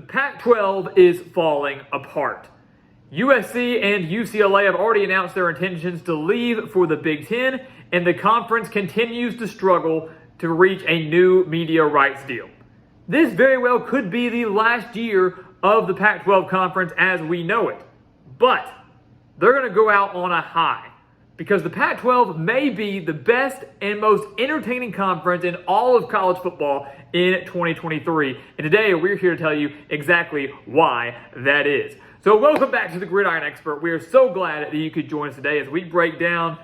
Pac-12 is falling apart. USC and UCLA have already announced their intentions to leave for the Big Ten, and the conference continues to struggle to reach a new media rights deal. This very well could be the last year of the Pac-12 conference as we know it, but they're going to go out on a high because the Pac-12 may be the best and most entertaining conference in all of college football in 2023. And today we're here to tell you exactly why that is. So welcome back to the Gridiron Expert. We are so glad that you could join us today as we break down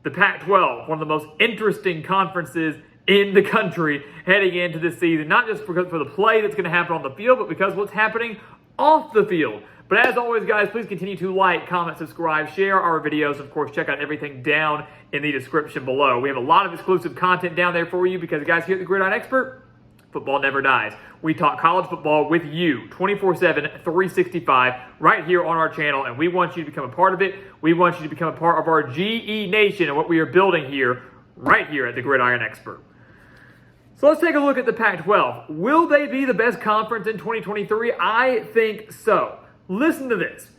the Pac-12, one of the most interesting conferences in the country heading into this season, not just for the play that's going to happen on the field, but because what's happening off the field. But as always, guys, please continue to like, comment, subscribe, share our videos. Of course, check out everything down in the description below. We have a lot of exclusive content down there for you because, guys, here at the Gridiron Expert, football never dies. We talk college football with you 24/7, 365 right here on our channel, and we want you to become a part of it. We want you to become a part of our GE Nation and what we are building here, right here at the Gridiron Expert. So let's take a look at the Pac-12. Will they be the best conference in 2023? I think so. Listen to this.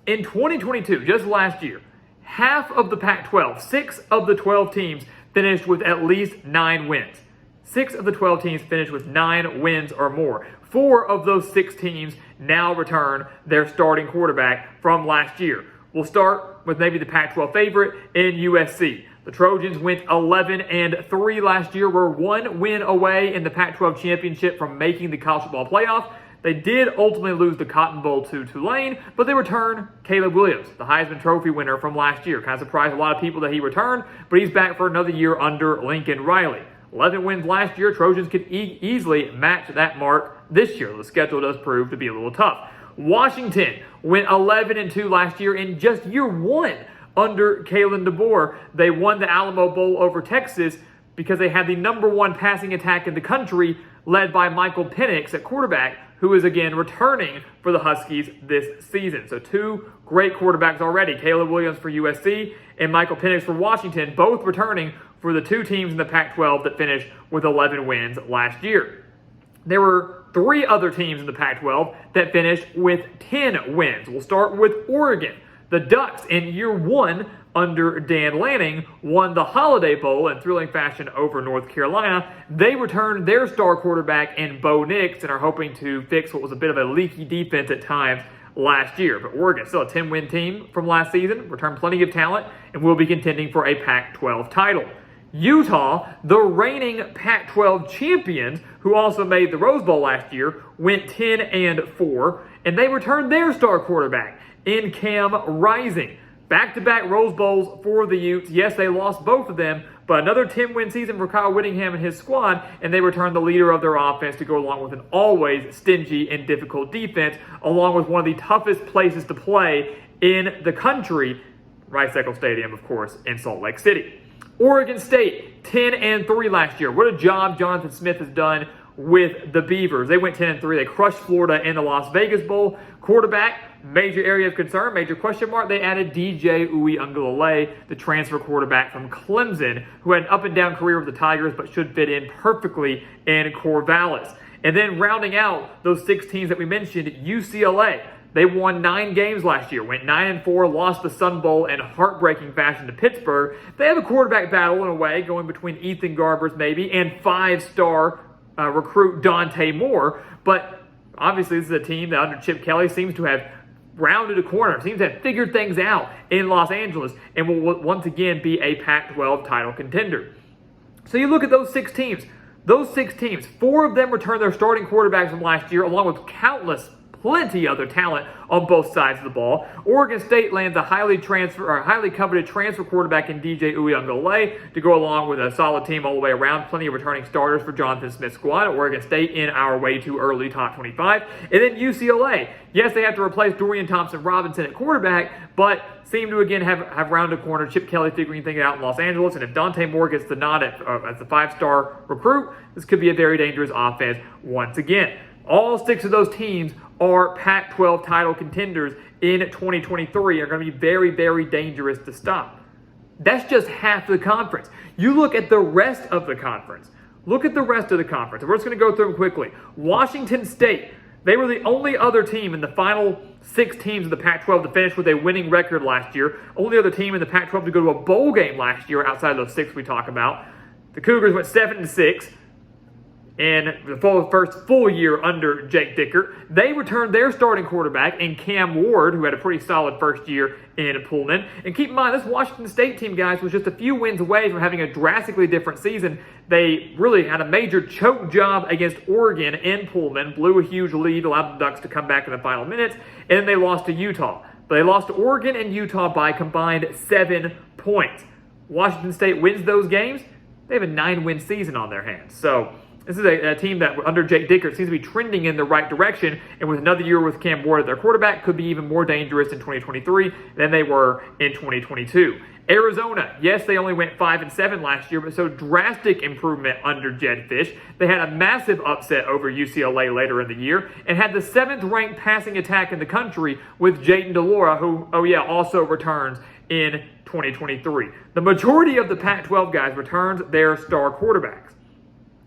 In 2022, just last year, half of the Pac-12, 6 of the 12 teams finished with at least 9 wins. 6 of the 12 teams finished with 9 wins or more. 4 of those 6 teams now return their starting quarterback from last year. We'll start with maybe the Pac-12 favorite in USC. The Trojans went 11-3 last year. Were 1 win away in the Pac-12 championship from making the college football playoff. They did ultimately lose the Cotton Bowl to Tulane, but they returned Caleb Williams, the Heisman Trophy winner from last year. Kind of surprised a lot of people that he returned, but he's back for another year under Lincoln Riley. 11 wins last year. Trojans could easily match that mark this year. The schedule does prove to be a little tough. Washington went 11-2 last year in just year 1 under Kalen DeBoer. They won the Alamo Bowl over Texas because they had the #1 passing attack in the country, led by Michael Penix at quarterback, who is again returning for the Huskies this season. So 2 great quarterbacks already, Caleb Williams for USC and Michael Penix for Washington, both returning for the 2 teams in the Pac-12 that finished with 11 wins last year. There were 3 other teams in the Pac-12 that finished with 10 wins. We'll start with Oregon. The Ducks in year 1 under Dan Lanning won the Holiday Bowl in thrilling fashion over North Carolina. They returned their star quarterback in Bo Nix and are hoping to fix what was a bit of a leaky defense at times last year. But Oregon, still a 10-win team from last season, returned plenty of talent and will be contending for a Pac-12 title. Utah, the reigning Pac-12 champions, who also made the Rose Bowl last year, went 10-4, and they returned their star quarterback in Cam Rising. Back-to-back Rose Bowls for the Utes. Yes, they lost both of them, but another 10-win season for Kyle Whittingham and his squad, and they returned the leader of their offense to go along with an always stingy and difficult defense, along with one of the toughest places to play in the country, Rice-Eccles Stadium, of course, in Salt Lake City. Oregon State, 10-3 last year. What a job Jonathan Smith has done with the Beavers. They went 10-3. They crushed Florida in the Las Vegas Bowl. Quarterback, major area of concern, major question mark. They added DJ Uiagalelei, the transfer quarterback from Clemson, who had an up-and-down career with the Tigers but should fit in perfectly in Corvallis. And then rounding out those 6 teams that we mentioned, UCLA. They won 9 games last year, went 9-4, lost the Sun Bowl in heartbreaking fashion to Pittsburgh. They have a quarterback battle in a way going between Ethan Garbers maybe and 5-star recruit Dante Moore. But obviously this is a team that under Chip Kelly seems to have rounded a corner, seems to have figured things out in Los Angeles and will once again be a Pac-12 title contender. So you look at those 6 teams. Those 6 teams, 4 of them returned their starting quarterbacks from last year along with plenty other talent on both sides of the ball. Oregon State lands a highly coveted transfer quarterback in DJ Uiagalelei to go along with a solid team all the way around. Plenty of returning starters for Jonathan Smith's squad. Oregon State in our way too early top 25. And then UCLA. Yes, they have to replace Dorian Thompson-Robinson at quarterback, but seem to again have rounded a corner. Chip Kelly figuring things out in Los Angeles. And if Dante Moore gets the nod as the 5-star recruit, this could be a very dangerous offense once again. All 6 of those teams are Pac-12 title contenders in 2023 are going to be very, very dangerous to stop. That's just half the conference. You look at the rest of the conference. Look at the rest of the conference. We're just going to go through them quickly. Washington State, They were the only other team in the final 6 teams of the Pac-12 to finish with a winning record last year. Only other team in the Pac-12 to go to a bowl game last year outside of those 6 we talk about. The Cougars went 7-6 in the first full year under Jake Dickert. They returned their starting quarterback in Cam Ward, who had a pretty solid first year in Pullman. And keep in mind, this Washington State team, guys, was just a few wins away from having a drastically different season. They really had a major choke job against Oregon in Pullman, blew a huge lead, allowed the Ducks to come back in the final minutes, and then they lost to Utah. But they lost to Oregon and Utah by combined 7 points. Washington State wins those games. They have a 9-win season on their hands. So this is a team that, under Jake Dickert, seems to be trending in the right direction, and with another year with Cam Ward at their quarterback, could be even more dangerous in 2023 than they were in 2022. Arizona, yes, they only went 5-7 last year, but so drastic improvement under Jed Fish. They had a massive upset over UCLA later in the year, and had the 7th-ranked passing attack in the country with Jayden de Laura, who, also returns in 2023. The majority of the Pac-12 guys returns their star quarterbacks.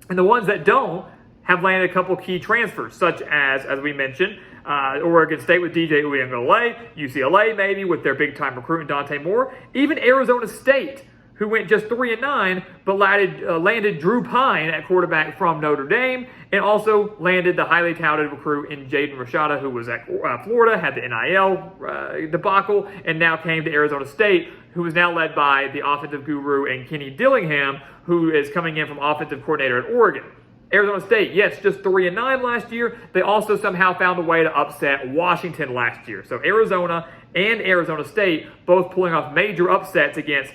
And the ones that don't have landed a couple key transfers, such as we mentioned, Oregon State with DJ Uiagalelei, UCLA maybe with their big-time recruit Dante Moore, even Arizona State, who went just 3-9, but landed Drew Pine at quarterback from Notre Dame, and also landed the highly touted recruit in Jaden Rashada, who was at Florida, had the NIL debacle, and now came to Arizona State, who is now led by the offensive guru and Kenny Dillingham, who is coming in from offensive coordinator at Oregon. Arizona State, yes, just 3-9 last year. They also somehow found a way to upset Washington last year. So Arizona and Arizona State both pulling off major upsets against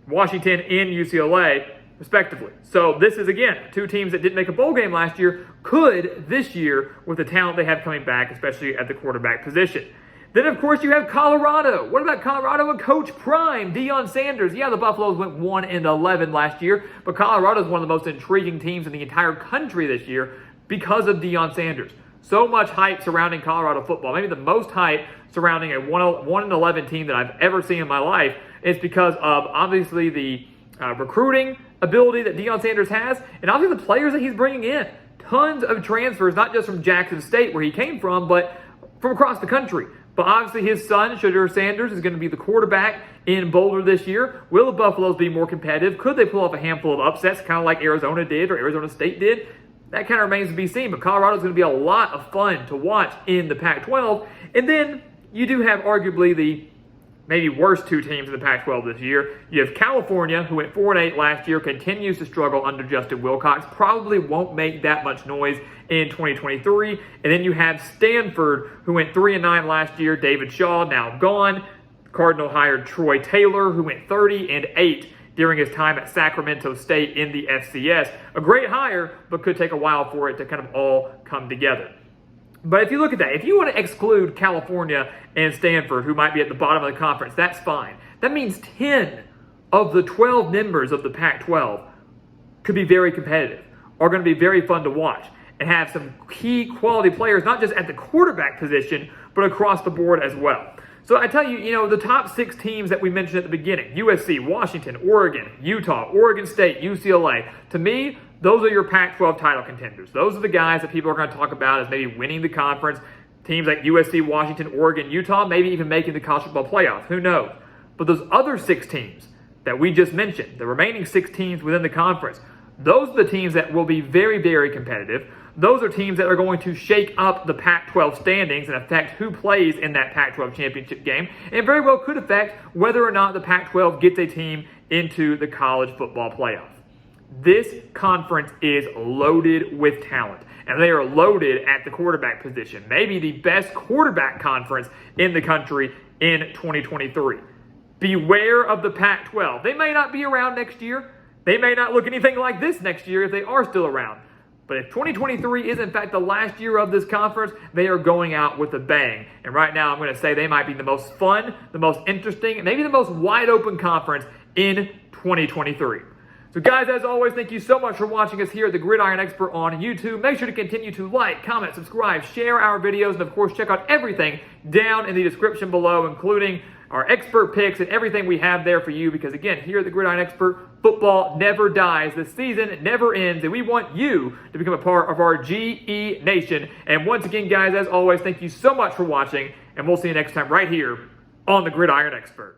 Washington and UCLA, respectively. So this is, again, 2 teams that didn't make a bowl game last year could this year with the talent they have coming back, especially at the quarterback position. Then, of course, you have Colorado. What about Colorado and Coach Prime, Deion Sanders? Yeah, the Buffaloes went 1-11 last year, but Colorado is one of the most intriguing teams in the entire country this year because of Deion Sanders. So much hype surrounding Colorado football, maybe the most hype surrounding a 1-11 team that I've ever seen in my life. It's because of, obviously, the recruiting ability that Deion Sanders has, and obviously the players that he's bringing in. Tons of transfers, not just from Jackson State, where he came from, but from across the country. But obviously his son, Shedeur Sanders, is going to be the quarterback in Boulder this year. Will the Buffaloes be more competitive? Could they pull off a handful of upsets, kind of like Arizona did or Arizona State did? That kind of remains to be seen. But Colorado's going to be a lot of fun to watch in the Pac-12. And then you do have arguably the maybe worst 2 teams in the Pac-12 this year. You have California, who went 4-8 last year, continues to struggle under Justin Wilcox, probably won't make that much noise in 2023. And then you have Stanford, who went 3-9 last year. David Shaw now gone. Cardinal hired Troy Taylor, who went 30-8 during his time at Sacramento State in the FCS. A great hire, but could take a while for it to kind of all come together. But if you look at that, if you want to exclude California and Stanford, who might be at the bottom of the conference, that's fine. That means 10 of the 12 members of the Pac-12 could be very competitive, are going to be very fun to watch, and have some key quality players, not just at the quarterback position, but across the board as well. So I tell you, the top 6 teams that we mentioned at the beginning, USC, Washington, Oregon, Utah, Oregon State, UCLA, to me, those are your Pac-12 title contenders. Those are the guys that people are going to talk about as maybe winning the conference. Teams like USC, Washington, Oregon, Utah, maybe even making the college football playoff. Who knows? But those other 6 teams that we just mentioned, the remaining 6 teams within the conference, those are the teams that will be very, very competitive. Those are teams that are going to shake up the Pac-12 standings and affect who plays in that Pac-12 championship game, and very well could affect whether or not the Pac-12 gets a team into the college football playoff. This conference is loaded with talent, and they are loaded at the quarterback position. Maybe the best quarterback conference in the country in 2023. Beware of the Pac-12. They may not be around next year. They may not look anything like this next year if they are still around. But if 2023 is in fact the last year of this conference, they are going out with a bang. And right now I'm going to say they might be the most fun, the most interesting, and maybe the most wide open conference in 2023. So guys, as always, thank you so much for watching us here at the Gridiron Expert on YouTube. Make sure to continue to like, comment, subscribe, share our videos, and of course check out everything down in the description below, including our expert picks, and everything we have there for you. Because again, here at the Gridiron Expert, football never dies. The season never ends, and we want you to become a part of our GE Nation. And once again, guys, as always, thank you so much for watching, and we'll see you next time right here on the Gridiron Expert.